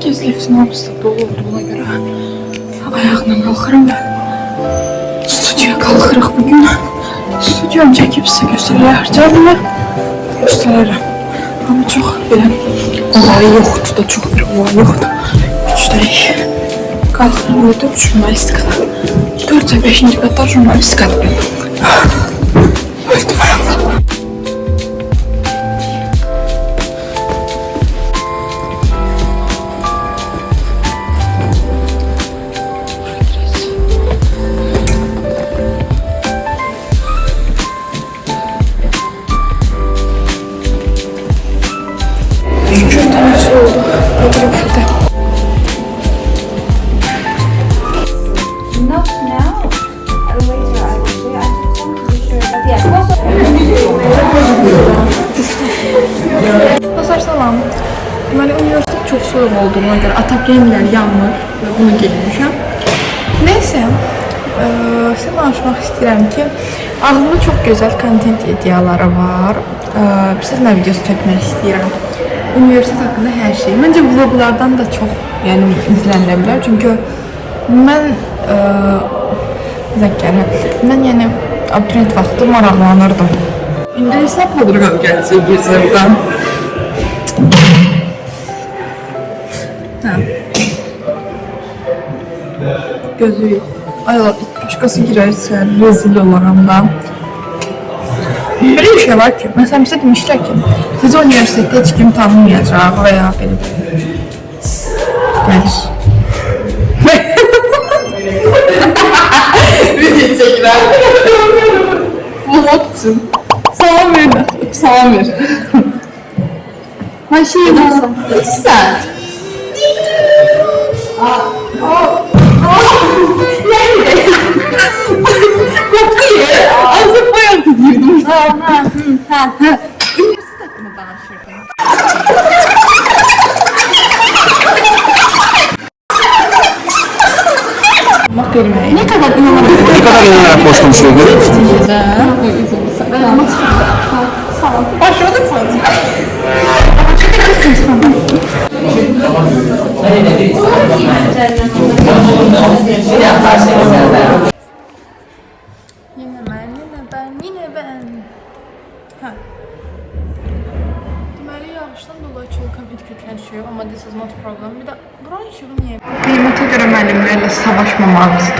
Gözlüğün hamısı dolu olduğuna göre ayağına kalkarım ve stüdyoya kalkırıq bugün. Stüdyom çekip size göstereceğim. Gösteririm. Ama çok böyle olayı yoktu da çok bir olay yoktu. Üstelik kalkırım burada jurnalistikada. 4 ve 5. katta jurnalistikada. Öldüm ayakta. Pazar salam. Deməli, üniversitet çox soyuq olduğuna görə ataplemlər yanmır və bunu geyinmişəm. Neyse, sizə danışmaq istəyirəm ki, ağzımda çox gözəl kontent ideyaları var. Sizlə videosu çəkmək istəyirəm. Üniversitet haqqında hər şey. Məncə vloglardan da çox izlənilə bilər. Çünki mən yəni abituriyent vaxtı maraqlanırdım. İndi isə podruqam gəlsin gözümdən. Gözü yox. Ay Allah, başqası girərsə rezil olaram da. Böyle bir şey var ki, mesela bize demişler ki sizi üniversitede hiç kim tanımayacak veya benim gelir. Video çekiler. Vlogçum. Samir. Her şeyi nasıl? Sen. Koptu ya. Azıcık bayağı gidiyordum. Ha. Üniversite hakkında danışırdım. Bak elime. Ne kadar inanamıyorum. Ne kadar inanarak boş konuşuyordu? Sağ ol. Başladık sanırım. Yine ben. Ha. Deməli, yağışdan dolayı çox COVID köklənişiyor, amma this is not problem. Bir də buranın işığı niyə? Qiymətə görə müəllimlərlə savaşmamağınızı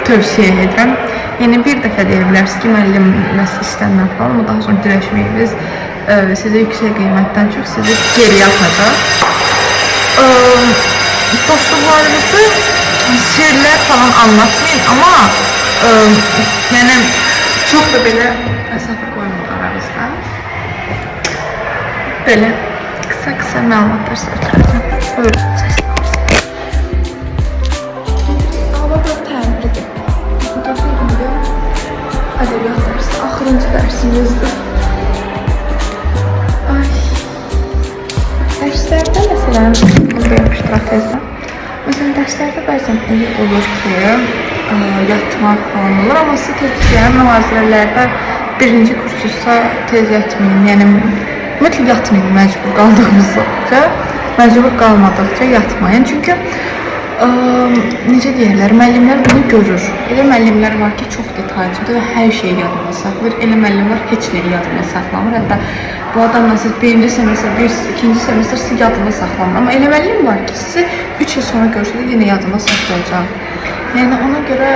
tövsiyə edirəm. Yəni bir dəfə deyə bilərsiniz ki, müəllimlə istənilən falan, amma daha sonra dirəşməyiniz sizə yüksək qiymətdən çox sizi geriyə atacaq. Dostluqlarınızı sirlər falan anlatmayın, amma yəni çok da böyle mesafe koymadı aramızda. Böyle kısa məlumatlar söyleyeceğim. Buyurun, sesini alsın. Hava böyle təmirdir. Burada bugün ədəbiyyat dərsi, axırıncı dərsimizdir. Ay. Dərslərdə məsələn, burada yapışdıraq tezdən. Məsələn, dərslərdə bəzən elə olur ki, yatmaq falan olur, amma sizə tövsiyəm mühazirələrdə birinci kursuzsa tez yatmayın, yəni ümumiyyətlə yatmayın məcbur qaldığınızda, məcbur qalmadıqca yatmayın, çünki necə deyirlər, müəllimlər bunu görür. Elə müəllimlər var ki, çox detaycıdır və hər şeyi yadına saxlayır, elə müəllim var heç nəyi yadına saxlamır, hətta bu adamla siz birinci semestr, ikinci semestr siz yadına saxlamır, amma elə müəllim var ki, sizi 3 il sonra görsə də yenə yadına saxlayacaq. Yəni ona görə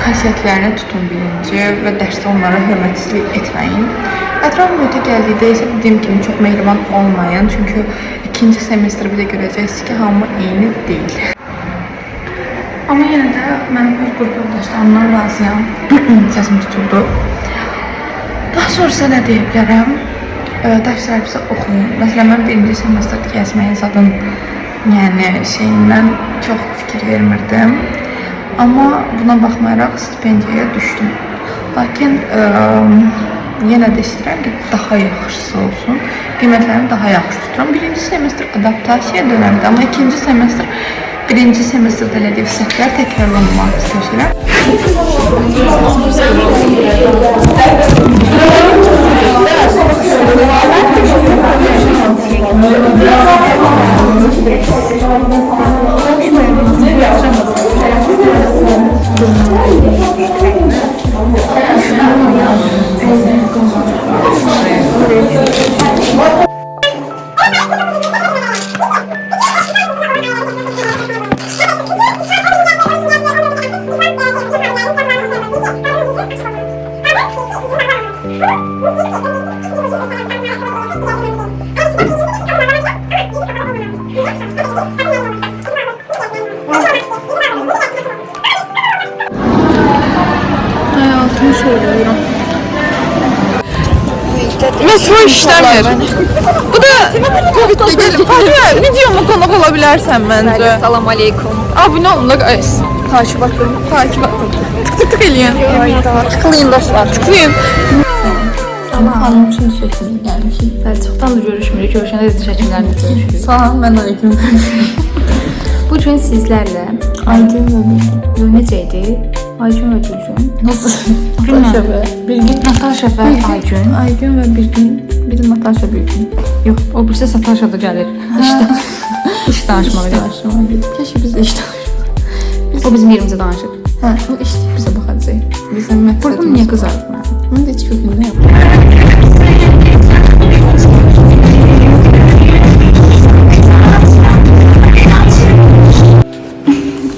xasiyyətlərini tutun birinci və dərsdə onlara hörmətsizlik etməyin. Ətraf mühitə gəldikdə isə dediyim kimi çox mehriban olmayın, çünki ikinci semestr bir də görəcəksiniz ki, hamı eyni deyil. Amma yenə də mən öz qrup yoldaşlarımdan razıyam, səsim tutuldu. Daha sonrası nə deyə bilərəm? Dərslərimizi oxuyun. Məsələn, mən birinci semestrdə gəzməyin zadın şeyindən çox fikir vermirdim. Amma buna baxmayaraq stipendiyaya düşdüm. Lakin yenə də istəyirəm ki, daha yaxşısı olsun. Qiymətlərimi daha yaxşı tuturam. Birinci semestr adaptasiya dönəmdir, amma ikinci semestr birinci semestrdə elədiyi səhvlər təkrarlanmaq istəyirəm. Hayatımı söylüyorum. Metro işlemir. Bu da Covid'de gelip Fatma videoma konuk olabilirsen bence. Salam aleykum. Abone olun da guys. Takip atın. Takip atın. Tık tık eləyin. Tıklayın dostlar. Tıklayın. Hanım için çəkimə gəlmişik. Evet, çoxdan da görüşmürük. Görüşəndə də təşəkkürlərimi görüşürük. Salam, mən aleyküm. Bu gün sizlərlə Aygün və yo necə idi? Aygün və Gülgün. Nasıl? Natasha və Bilgin. Natasha və Aygün. Aygün və Bilgin. Bir də Natasha Bilgin. Yox, o birisi Satasha da gəlir. İşdə. İş danışmağa gəlir. Keşke biz de iş danışırıq. O bizim yerimizə danışır. Hə, o işləyib bizə baxacaq. Bizim Burada məqsədimiz. niyə qızardın? Mən də heç kökündə yox.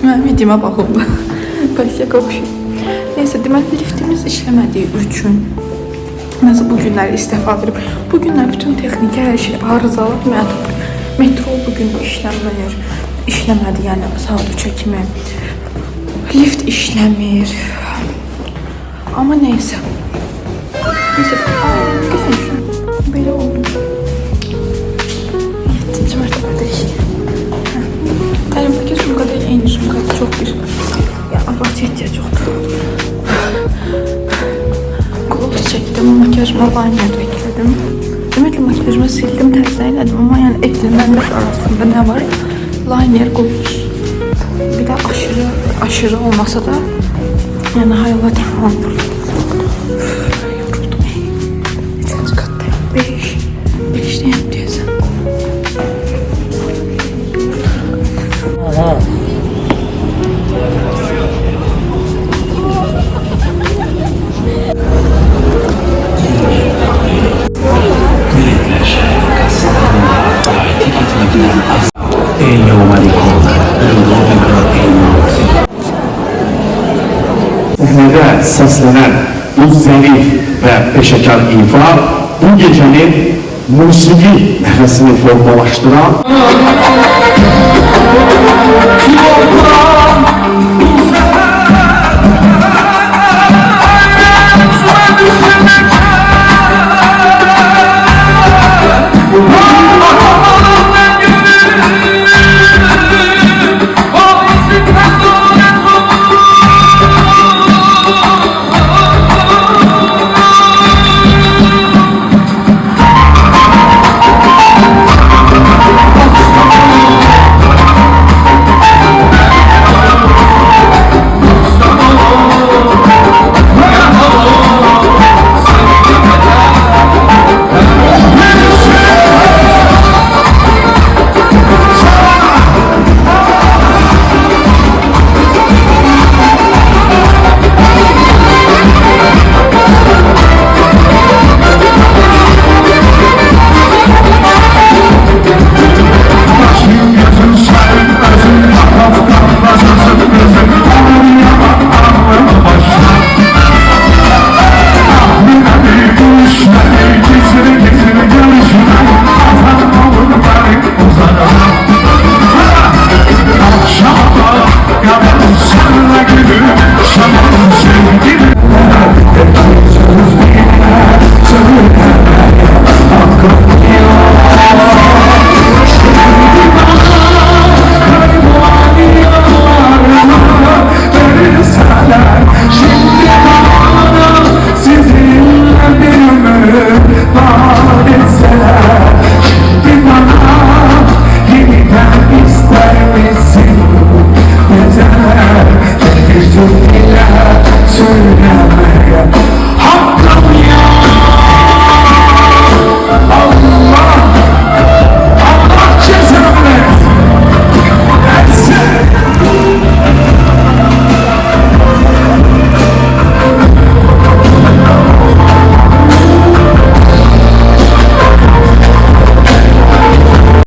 Mən videoma baxıldı. Bəlkə qopşu. Neyse, deməli liftimiz işləmədiyi üçün mesela bu günləri istifadə edib. Bu günlər bütün texniki hər şey arızalı metro bugün işləmir. İşləmədi, yəni saat 3-ə kimi. Lift işləmir. Ama neyse. Neyse. Geçen şu. Böyle oldu. 7. mertebede iş. Kalemdeki sumka değil, aynı sumka. Çok bir. Ya abart ihtiyaç yoktu. Gloss çektim. Makyajıma liner ekledim. Demek makyajımı sildim, təzəllədim. Ama yani eklenenler arasında ne var? Liner, gloss. Bir de aşırı olmasa da yani hayva tamam. Yoruldum. Kaçıncı kattayım? 5. 5'teyim diyorsun. Sahnede seslenen bu zarif ve peşekar ifa bu gecenin musiki nefesini formalaştıran